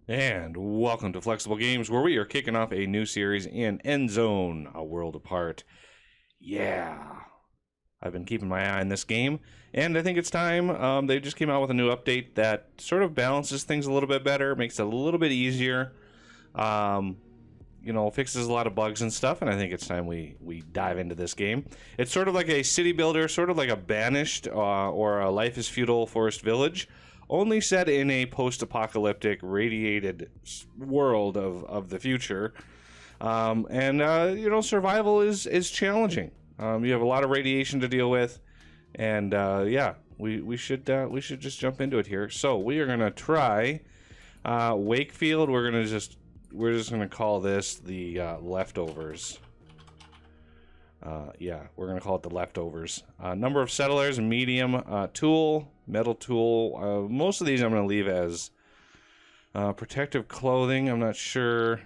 And welcome to Flexible Games, where we are kicking off a new series in Endzone, A World Apart. Yeah. I've been keeping my eye on this game, and I think it's time. They just came out with a new update that sort of balances things a little bit better, makes it a little bit easier, fixes a lot of bugs and stuff, and I think it's time we dive into this game. It's sort of like a city builder, sort of like a Banished or a Life is Feudal Forest Village, only set in a post-apocalyptic, radiated world of the future. Survival is challenging. You have a lot of radiation to deal with, and we should just jump into it here. So we are gonna try Wakefield. We're just gonna call this the leftovers. We're gonna call it the leftovers. Number of settlers, medium. Tool, metal tool. Most of these I'm gonna leave as protective clothing. I'm not sure.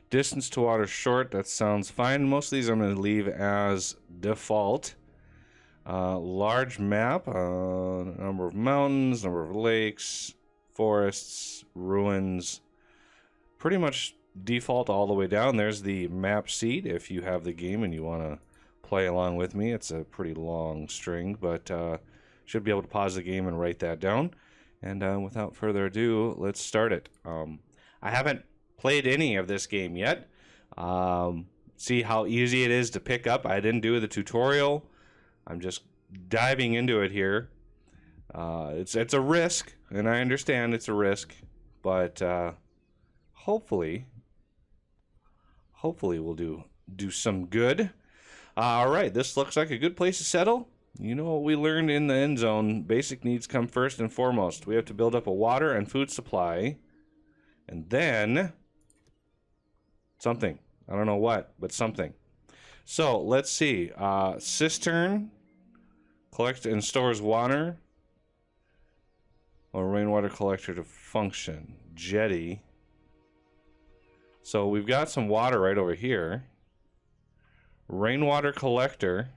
Distance to water short. That sounds fine. Most of these I'm gonna leave as default. Large map. Number of mountains, number of lakes, forests, ruins. Pretty much default all the way down. There's the map seed if you have the game and you want to play along with me. It's a pretty long string, but should be able to pause the game and write that down. And without further ado, let's start it. I haven't played any of this game yet. See how easy it is to pick up. I didn't do the tutorial. I'm just diving into it here. It's a risk, and I understand it's a risk, but hopefully we'll do some good. All right, this looks like a good place to settle. You know what we learned in the end zone? Basic needs come first and foremost. We have to build up a water and food supply, and then something. I don't know what, but something. So let's see. Cistern collects and stores water, or rainwater collector to function. Jetty. So we've got some water right over here. Rainwater collector.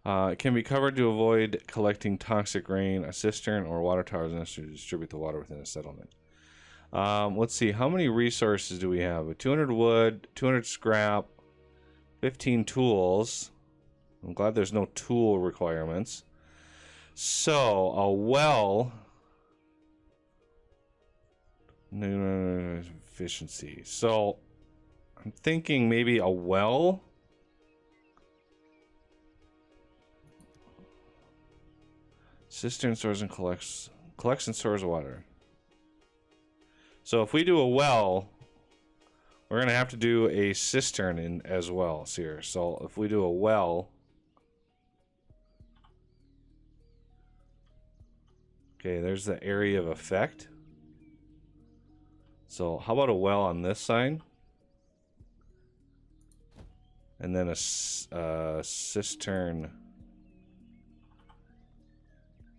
It can be covered to avoid collecting toxic rain. A cistern or water tower is necessary to distribute the water within a settlement. Let's see. How many resources do we have? 200 wood, 200 scrap, 15 tools. I'm glad there's no tool requirements. So, a well... No, efficiency. So, I'm thinking maybe a well. Cistern stores and collects and stores water. So if we do a well, we're gonna have to do a cistern in as well here. So if we do a well, okay, there's the area of effect. So how about a well on this side? And then a cistern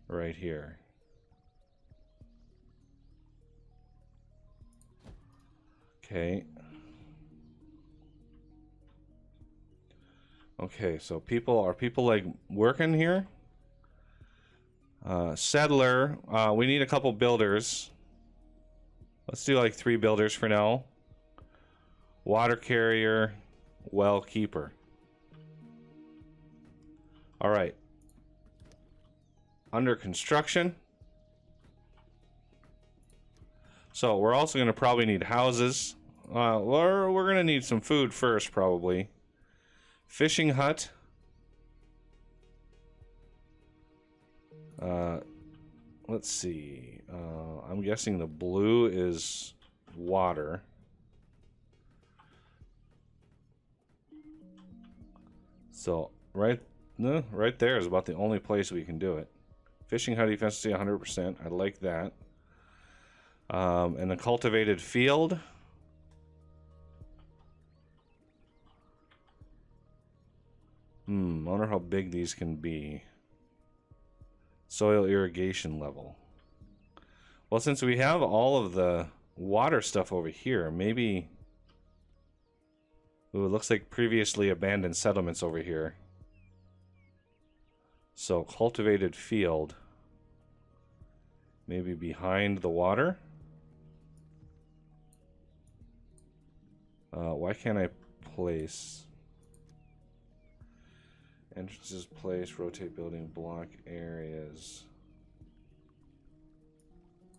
right here. Okay. Okay, so are people like working here? Settler, we need a couple builders. Let's do like 3 builders for now. Water carrier, well keeper. All right. Under construction. So we're also going to probably need houses. Or we're going to need some food first, probably. Fishing hut. Let's see. I'm guessing the blue is water. So right there is about the only place we can do it. Fishing hut efficiency 100%. I like that. And a cultivated field. I wonder how big these can be. Soil irrigation level. Well, since we have all of the water stuff over here, maybe... Ooh, it looks like previously abandoned settlements over here. So, cultivated field. Maybe behind the water? Why can't I place? Entrances, place, rotate building, block areas.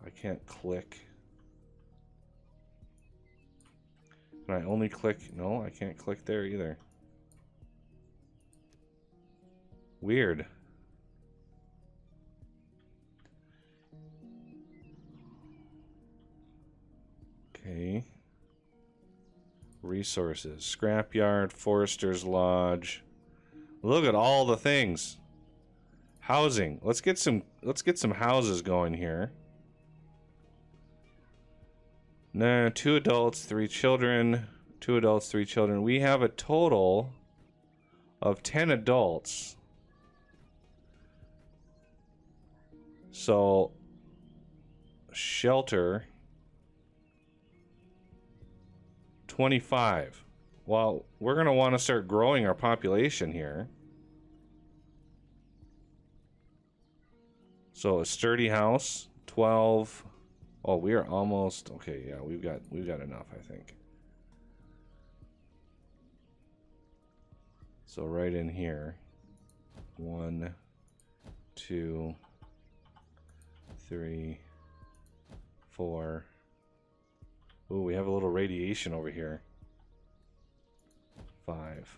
I can't click. Can I only click? No, I can't click there either. Weird. Okay. Resources. Scrapyard, Forester's Lodge. Look at all the things. Housing. Let's get some houses going here. No, 2 adults, 3 children. 2 adults, 3 children. We have a total of 10 adults. So, shelter, 25. Well, we're going to want to start growing our population here. So, a sturdy house, 12. Oh, we are almost okay. Yeah, we've got enough, I think. So right in here, 1, 2, 3, 4. Ooh, we have a little radiation over here. 5.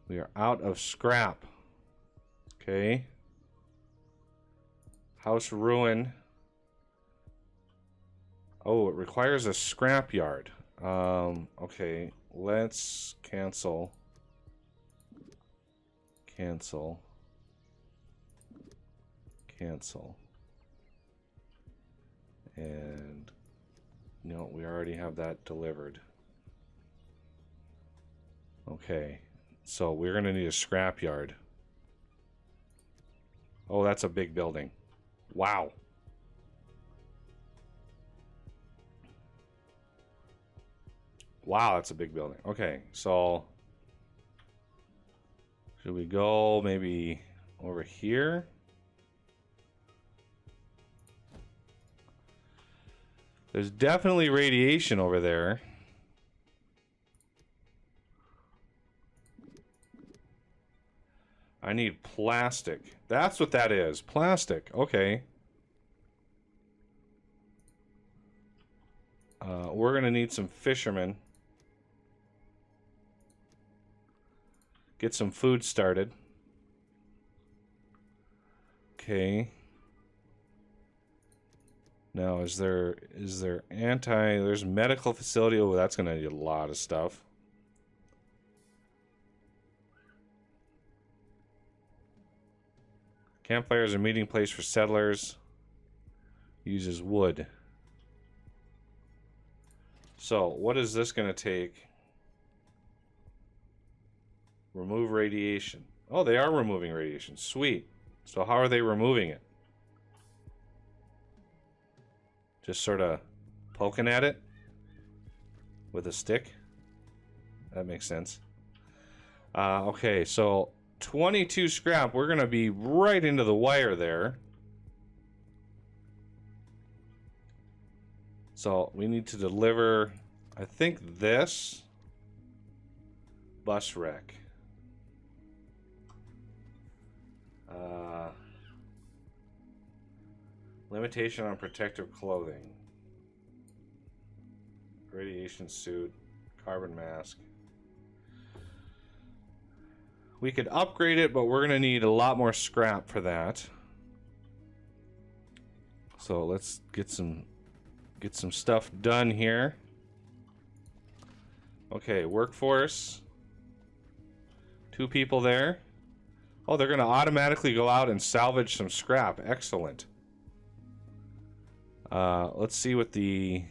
We are out of scrap. Okay. House ruin. Oh, it requires a scrap yard. Okay, let's cancel. Cancel. Cancel. And no, we already have that delivered. Okay, so we're gonna need a scrap yard. Oh, that's a big building. Wow. Wow, that's a big building. Okay, so should we go maybe over here? There's definitely radiation over there. I need plastic. That's what that is. Plastic. Okay. We're going to need some fishermen. Get some food started. Okay. Now, is there there's medical facility. Oh, that's going to need a lot of stuff. Campfire is a meeting place for settlers. Uses wood. So, what is this going to take? Remove radiation. Oh, they are removing radiation. Sweet. So how are they removing it? Just sort of poking at it with a stick? That makes sense. Okay, so 22 scrap. We're going to be right into the wire there. So we need to deliver, I think, this bus wreck. Limitation on protective clothing. Radiation suit. Carbon mask. We could upgrade it, but we're going to need a lot more scrap for that. So let's get some stuff done here. Okay, workforce. 2 people there. Oh, they're going to automatically go out and salvage some scrap. Excellent. Let's see what we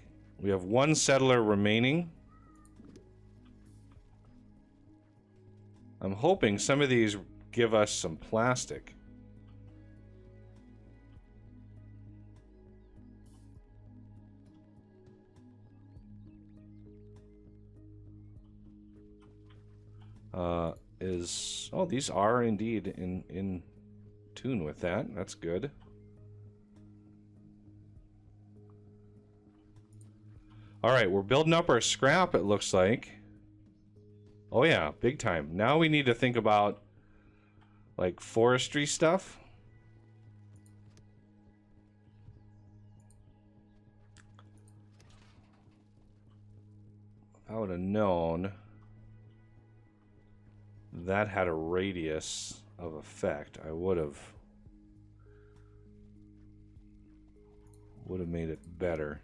have 1 settler remaining. I'm hoping some of these give us some plastic. Oh, these are indeed in tune with that. That's good. All right, we're building up our scrap, it looks like. Oh yeah, big time. Now we need to think about like forestry stuff. If I would have known that had a radius of effect, I would have made it better.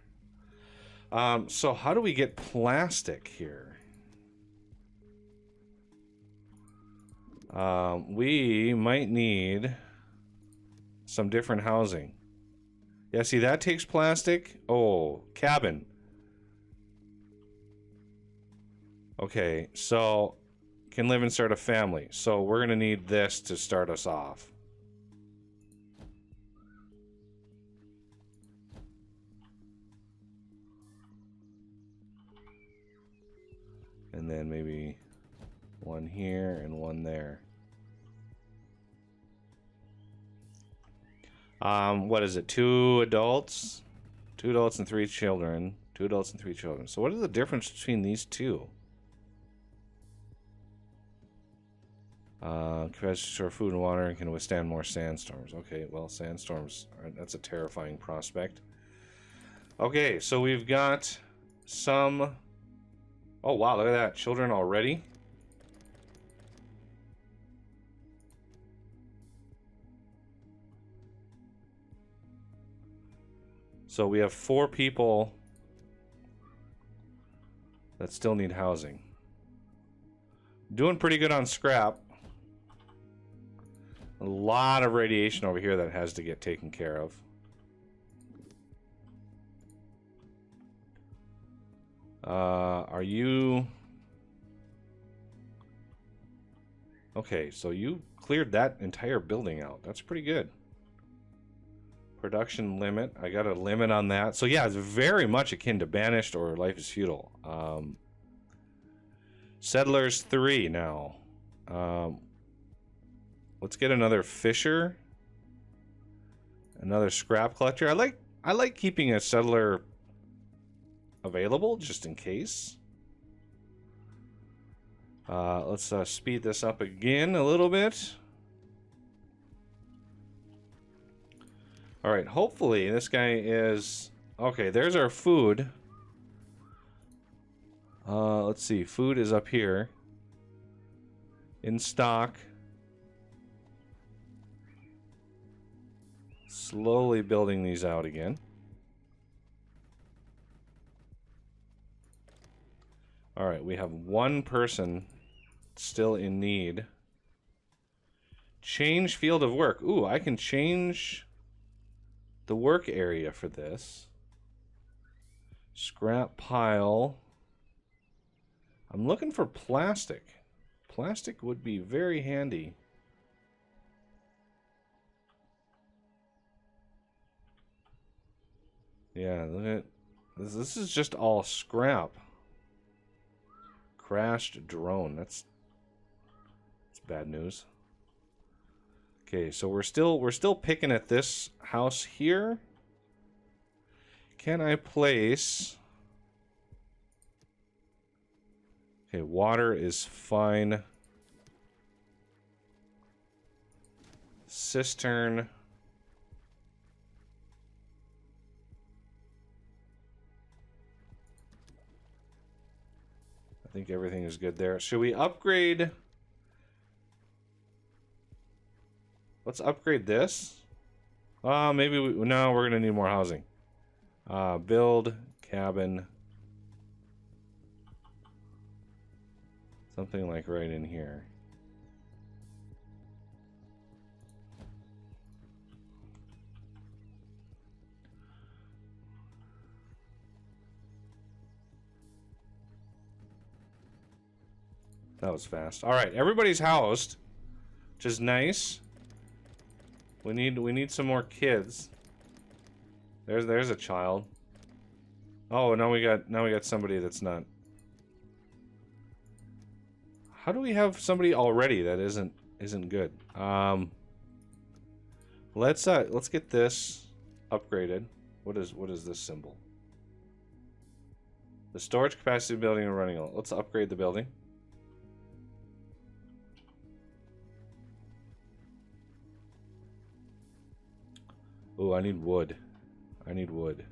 So how do we get plastic here? We might need some different housing. Yeah, see, that takes plastic. Oh, cabin. Okay, so can live and start a family. So we're going to need this to start us off. And then maybe one here and one there. What is it? 2 adults? 2 adults and 3 children. 2 adults and 3 children. So what is the difference between these two? Capacity to store food and water and can withstand more sandstorms. Okay, well, sandstorms, that's a terrifying prospect. Okay, so we've got some... Oh, wow, look at that. Children already? So we have 4 people that still need housing. Doing pretty good on scrap. A lot of radiation over here that has to get taken care of. Are you... Okay, so you cleared that entire building out. That's pretty good. Production limit. I got a limit on that. So yeah, it's very much akin to Banished or Life is Futile. Settlers 3 now. Let's get another fisher. Another scrap collector. I like keeping a settler available just in case. Let's speed this up again a little bit. All right, hopefully this guy is... Okay, there's our food. Let's see, food is up here. In stock. Slowly building these out again. All right, we have 1 person still in need. Change field of work. Ooh, I can change the work area for this. Scrap pile. I'm looking for plastic. Plastic would be very handy. Yeah, look at this. This is just all scrap. Crashed drone. That's bad news. Okay, so we're still picking at this house here. Can I place... Okay, water is fine. Cistern. I think everything is good there. Should we upgrade? Let's upgrade this. Maybe no, we're gonna need more housing. Build cabin. Something like right in here. That was fast. All right, everybody's housed, which is nice. We need some more kids. There's a child. Oh, now we got somebody that's not. How do we have somebody already that isn't good? Let's get this upgraded. What is this symbol? The storage capacity of the building are running low. Let's upgrade the building. Oh, I need wood. I need wood.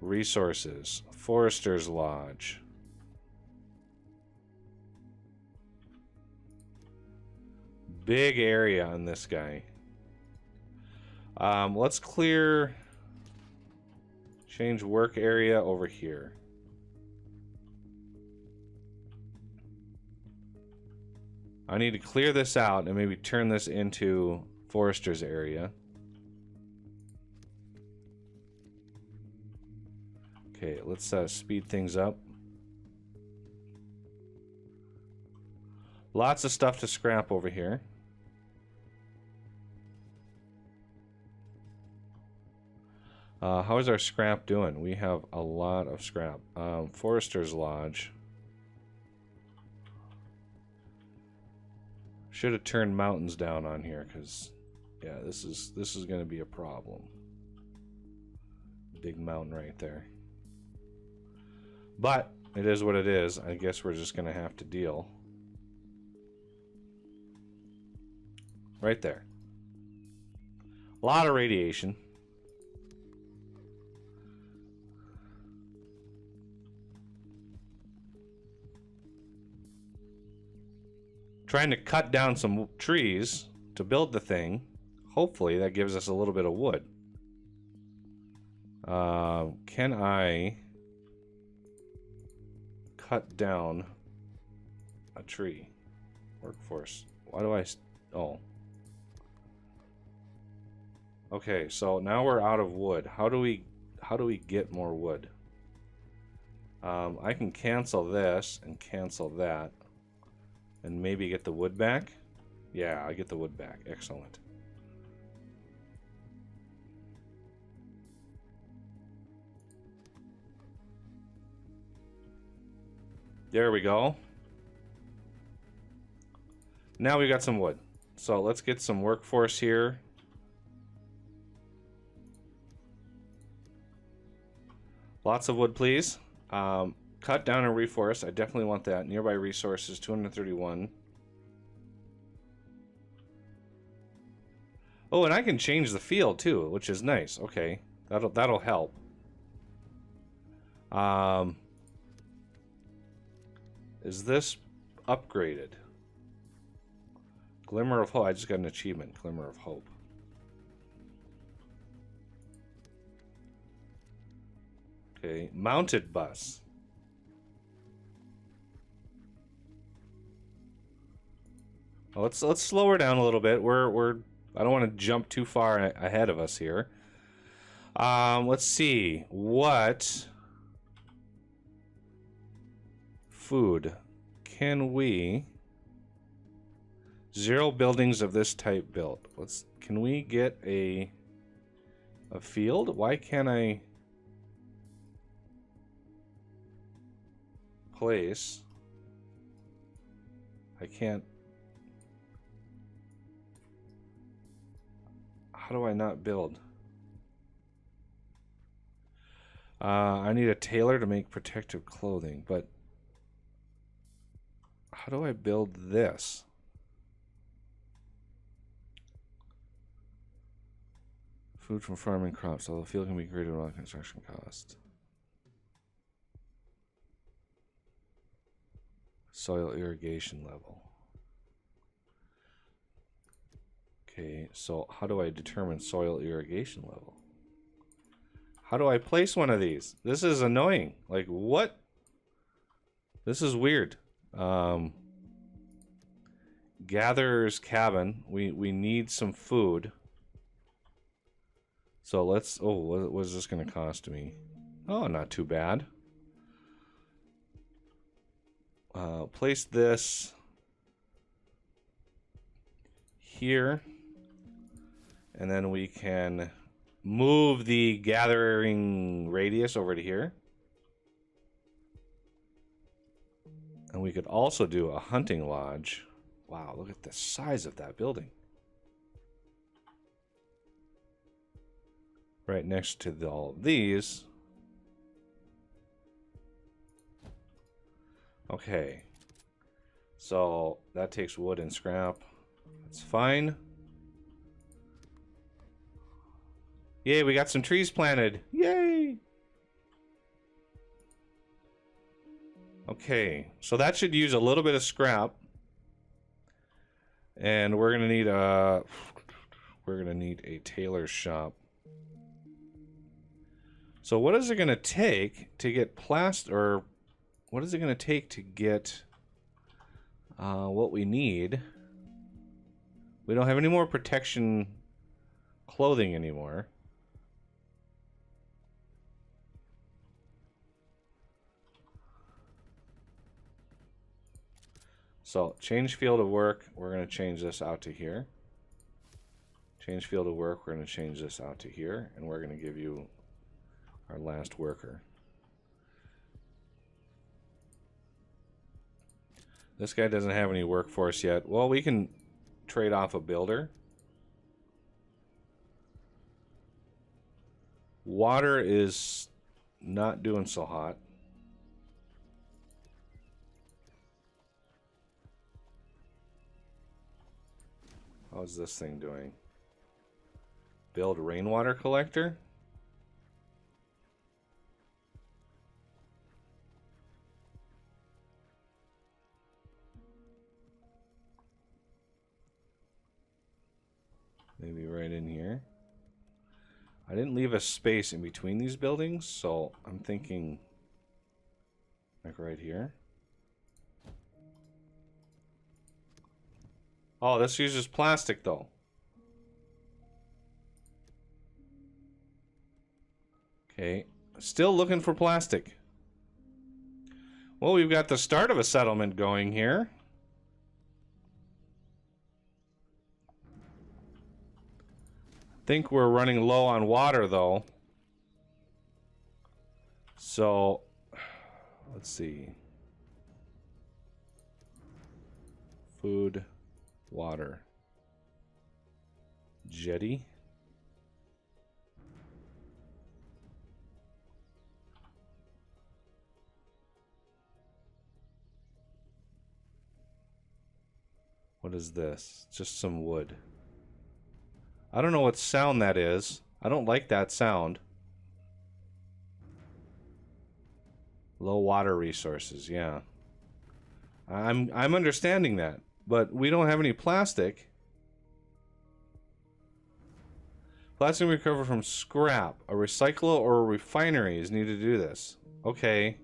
Resources. Forester's Lodge. Big area on this guy. Let's clear... Change work area over here. I need to clear this out and maybe turn this into Forester's area. Okay, let's speed things up. Lots of stuff to scrap over here. How is our scrap doing? We have a lot of scrap. Forester's Lodge. Should have turned mountains down on here, because yeah, this is going to be a problem. Big mountain right there. But it is what it is. I guess we're just going to have to deal. Right there. A lot of radiation. Trying to cut down some trees to build the thing. Hopefully that gives us a little bit of wood. Can I cut down a tree? Workforce. Why do I... Oh. Okay, so now we're out of wood. How do we get more wood? I can cancel this and cancel that. And maybe get the wood back? Yeah, I get the wood back. Excellent. There we go. Now we got some wood. So let's get some workforce here. Lots of wood, please. Cut down and reforest. I definitely want that. Nearby resources, 231. Oh, and I can change the field too, which is nice. Okay, that'll help. Is this upgraded? Glimmer of Hope. I just got an achievement. Glimmer of Hope. Okay, mounted bus. Well, let's slow her down a little bit. I don't want to jump too far ahead of us here. Let's see. What food can we... 0 buildings of this type built. Can we get a field? Why can't I place? I can't. How do I not build? I need a tailor to make protective clothing, but how do I build this? Food from farming crops, although the field can be created without construction cost. Soil irrigation level. Okay, so how do I determine soil irrigation level? How do I place one of these? This is annoying. Like, what? This is weird. Gatherer's cabin. We need some food. So let's... Oh, what is this going to cost me? Oh, not too bad. Place this here. And then we can move the gathering radius over to here. And we could also do a hunting lodge. Wow, look at the size of that building. Right next to all of these. Okay. So that takes wood and scrap. That's fine. Yay, we got some trees planted. Yay! Okay, so that should use a little bit of scrap. And we're gonna need a tailor's shop. So what is it gonna take to get or what is it gonna take to get what we need? We don't have any more protection clothing anymore. So change field of work, we're going to change this out to here. Change field of work, we're going to change this out to here, and we're going to give you our last worker. This guy doesn't have any workforce yet. Well, we can trade off a builder. Water is not doing so hot. How's this thing doing? Build rainwater collector? Maybe right in here. I didn't leave a space in between these buildings, so I'm thinking like right here. Oh, this uses plastic though. Okay, still looking for plastic. Well, we've got the start of a settlement going here. Think we're running low on water though. So, let's see. Food, water, jetty. What is this? Just some wood. I don't know what sound that is. I don't like that sound. Low water resources, yeah. I'm understanding that, but we don't have any plastic. Plastic recovered from scrap. A recycler or a refinery is needed to do this. Okay.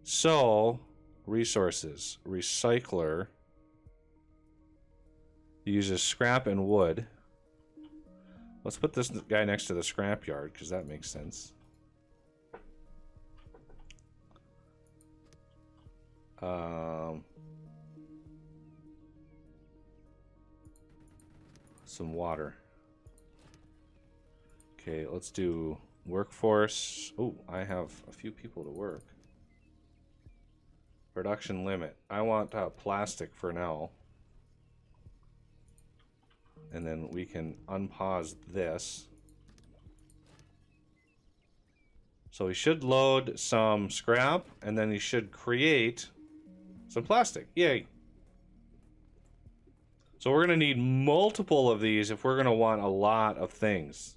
So, resources. Recycler uses scrap and wood. Let's put this guy next to the scrapyard, because that makes sense. Some water. Okay, let's do workforce. Oh, I have a few people to work. Production limit. I want plastic for now. And then we can unpause this. So he should load some scrap, and then he should create some plastic. Yay. So we're going to need multiple of these if we're going to want a lot of things.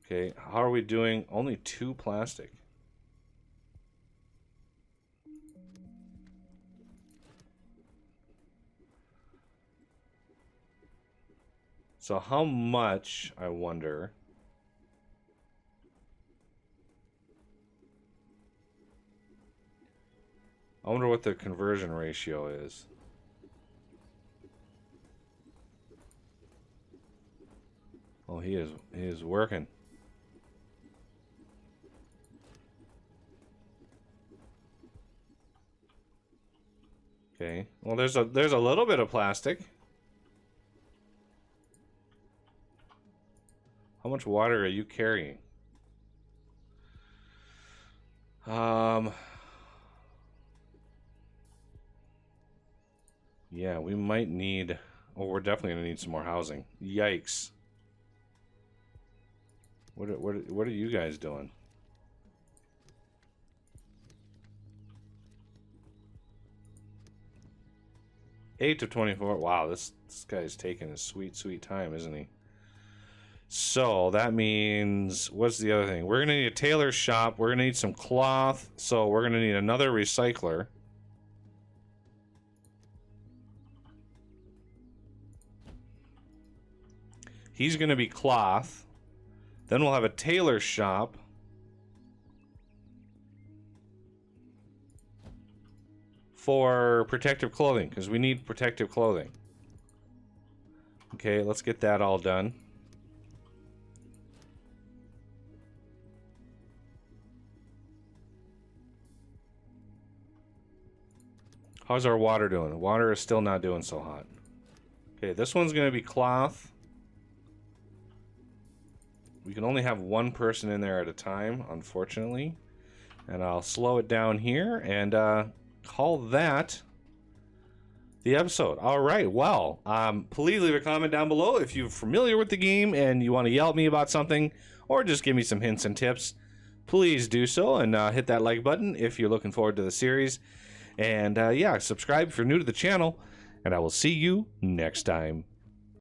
Okay, how are we doing? Only 2 plastic. So how much, I wonder... I wonder what the conversion ratio is. Oh, he is working. Okay. Well, there's a little bit of plastic. How much water are you carrying? Yeah, we might need... Oh, we're definitely going to need some more housing. Yikes. What are you guys doing? Eight to 24. Wow, this guy's taking his sweet time, isn't he? So that means, what's the other thing? We're gonna need a tailor's shop. We're gonna need some cloth. So we're gonna need another recycler. He's gonna be cloth. Then we'll have a tailor's shop. For protective clothing, because we need protective clothing. Okay, let's get that all done. How's our water doing? The water is still not doing so hot. Okay, this one's going to be cloth. We can only have one person in there at a time, unfortunately. And I'll slow it down here and call that the episode. All right, well, please leave a comment down below if you're familiar with the game and you want to yell at me about something or just give me some hints and tips. Please do so and hit that like button if you're looking forward to the series. And yeah, subscribe if you're new to the channel, and I will see you next time.